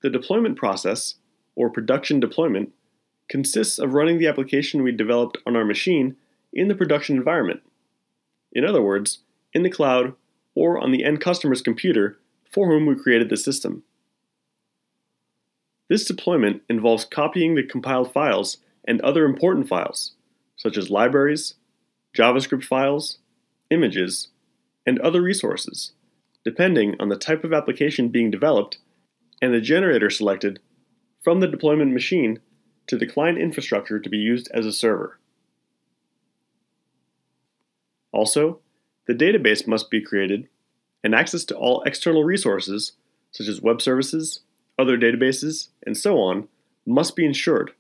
The deployment process, or production deployment, consists of running the application we developed on our machine in the production environment. In other words, in the cloud or on the end customer's computer for whom we created the system. This deployment involves copying the compiled files and other important files, such as libraries, JavaScript files, images, and other resources, depending on the type of application being developed and the generator selected from the deployment machine to the client infrastructure to be used as a server. Also, the database must be created, and access to all external resources, such as web services, other databases, and so on, must be ensured,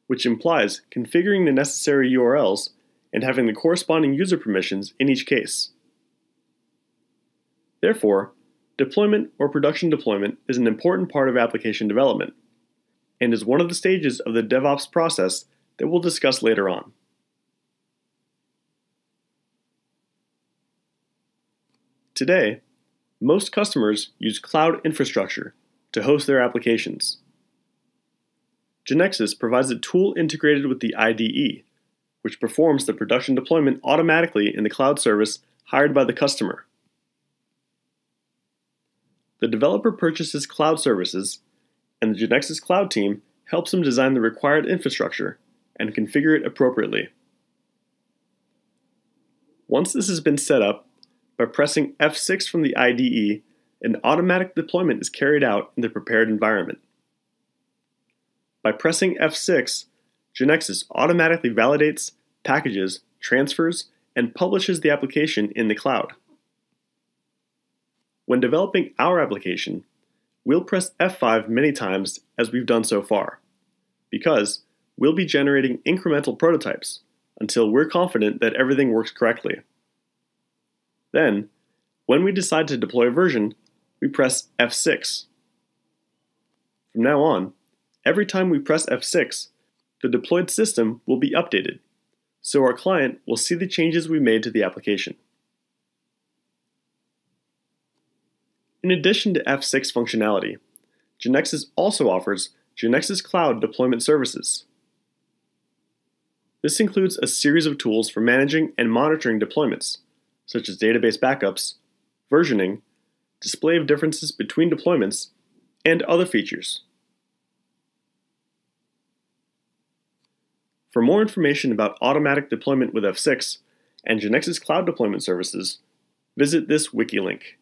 which implies configuring the necessary URLs and having the corresponding user permissions in each case. Therefore, deployment or production deployment is an important part of application development, and is one of the stages of the DevOps process that we'll discuss later on. Today, most customers use cloud infrastructure to host their applications. GeneXus provides a tool integrated with the IDE, which performs the production deployment automatically in the cloud service hired by the customer. The developer purchases cloud services, and the GeneXus Cloud team helps them design the required infrastructure and configure it appropriately. Once this has been set up, by pressing F6 from the IDE, an automatic deployment is carried out in the prepared environment. By pressing F6, GeneXus automatically validates, packages, transfers, and publishes the application in the cloud. When developing our application, we'll press F5 many times as we've done so far, because we'll be generating incremental prototypes until we're confident that everything works correctly. Then, when we decide to deploy a version, we press F6. From now on, every time we press F6, the deployed system will be updated, so our client will see the changes we made to the application. In addition to F6 functionality, GeneXus also offers GeneXus Cloud Deployment Services. This includes a series of tools for managing and monitoring deployments, such as database backups, versioning, display of differences between deployments, and other features. For more information about automatic deployment with F6 and GeneXus Cloud Deployment Services, visit this wiki link.